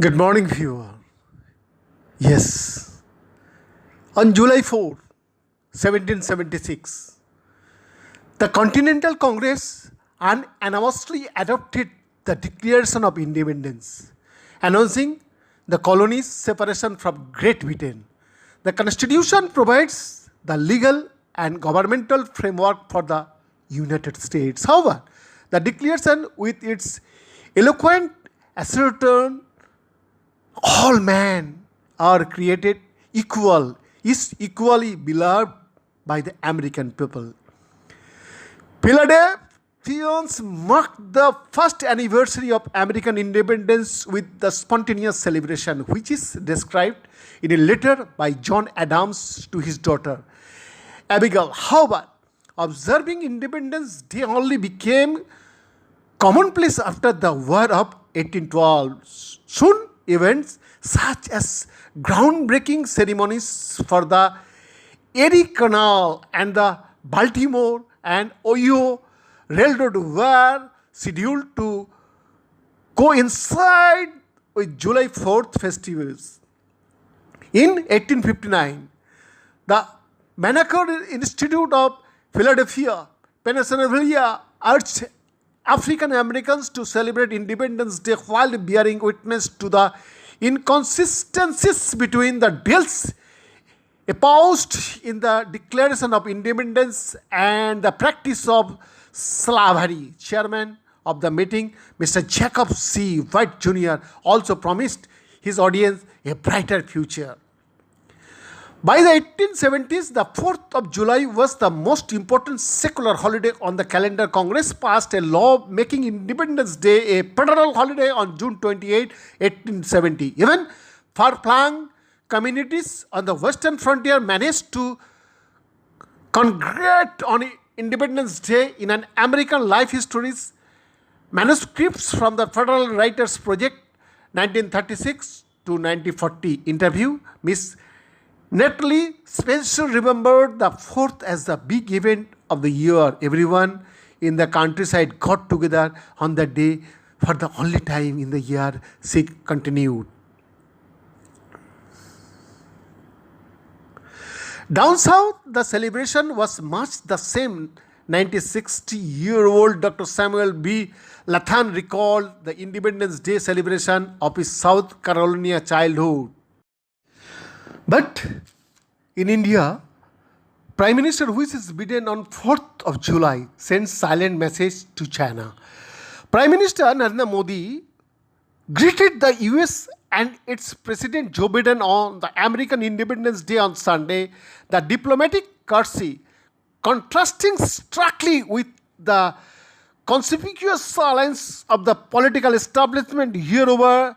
Good morning, viewer. Yes, on July 4, 1776, the Continental Congress unanimously adopted the Declaration of Independence, announcing the colony's separation from Great Britain. The Constitution provides the legal and governmental framework for the United States. However, the Declaration, with its eloquent assertion all men are created equal, is equally beloved by the American people. Philadelphians marked the first anniversary of American independence with the spontaneous celebration, which is described in a letter by John Adams to his daughter Abigail. However, observing Independence Day only became commonplace after the War of 1812. Soon, events such as groundbreaking ceremonies for the Erie Canal and the Baltimore and Ohio Railroad were scheduled to coincide with July 4th festivals. In 1859, the Banneker Institute of Philadelphia, Pennsylvania urged African Americans to celebrate Independence Day while bearing witness to the inconsistencies between the bills espoused in the Declaration of Independence and the practice of slavery. Chairman of the meeting, Mr. Jacob C. White Jr., also promised his audience a brighter future. By the 1870s, the 4th of July was the most important secular holiday on the calendar. Congress passed a law making Independence Day a federal holiday on June 28, 1870. Even far-flung communities on the western frontier managed to congregate on Independence Day in an American life histories manuscripts from the Federal Writers Project 1936 to 1940 interview. Miss Natalie Spencer remembered the 4th as the big event of the year. Everyone in the countryside got together on that day for the only time in the year, she continued. Down south, the celebration was much the same. 96-year-old Dr. Samuel B. Lathan recalled the Independence Day celebration of his South Carolina childhood. But in India, Prime Minister Mrs. Biden on 4th of July sent silent message to China. Prime Minister Narendra Modi greeted the US and its President Joe Biden on the American Independence Day on Sunday. The diplomatic courtesy contrasting starkly with the conspicuous silence of the political establishment here over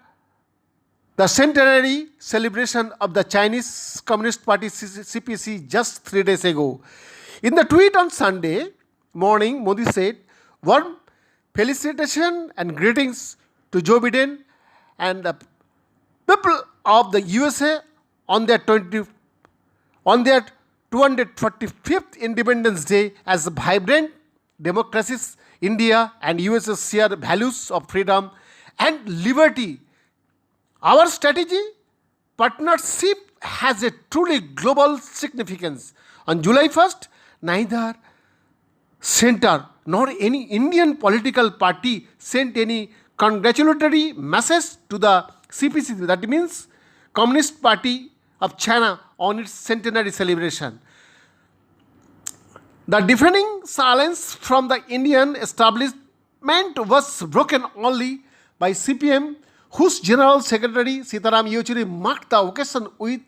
the centenary celebration of the Chinese Communist Party CPC just 3 days ago. In the tweet on Sunday morning, Modi said, "Warm felicitation and greetings to Joe Biden and the people of the USA on their 245th Independence Day. As vibrant democracies, India and USA share values of freedom and liberty. Our strategy partnership has a truly global significance." On July 1st, neither center nor any Indian political party sent any congratulatory message to the CPC, that means Communist Party of China, on its centenary celebration. The deafening silence from the Indian establishment was broken only by CPM, whose General Secretary Sitaram Yechuri marked the occasion with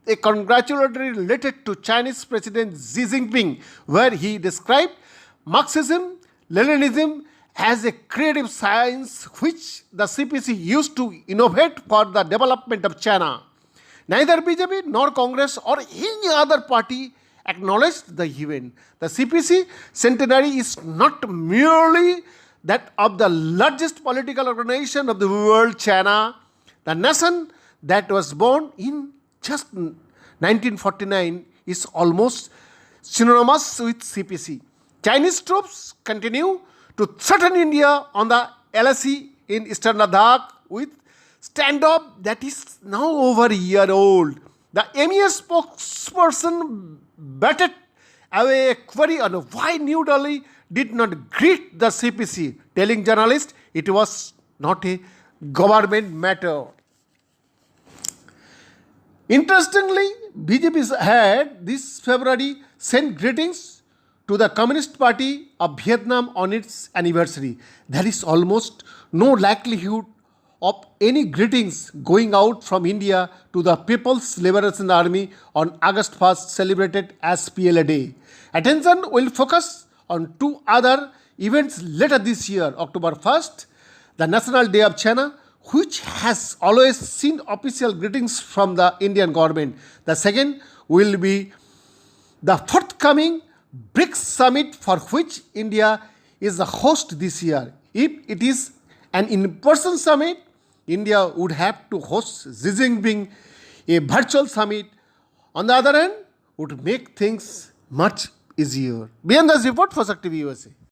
a congratulatory letter to Chinese President Xi Jinping, where he described Marxism, Leninism as a creative science which the CPC used to innovate for the development of China. Neither BJP nor Congress or any other party acknowledged the event. The CPC centenary is not merely that of the largest political organization of the world, China, the nation that was born in just 1949, is almost synonymous with CPC. Chinese troops continue to threaten India on the LAC in eastern Ladakh with standoff that is now over a year old. The MEA spokesperson batted away a query on why New Delhi did not greet the CPC, telling journalists it was not a government matter. Interestingly, BJP had this February sent greetings to the Communist Party of Vietnam on its anniversary. There is almost no likelihood of any greetings going out from India to the People's Liberation Army on August 1st, celebrated as PLA Day. Attention will focus on two other events later this year. October 1st, the National Day of China, which has always seen official greetings from the Indian government. The second will be the forthcoming BRICS summit, for which India is the host this year. If it is an in-person summit, India would have to host Xi Jinping. A virtual summit, on the other hand, would make things much easier. Beyond this report for Shakti TV USA.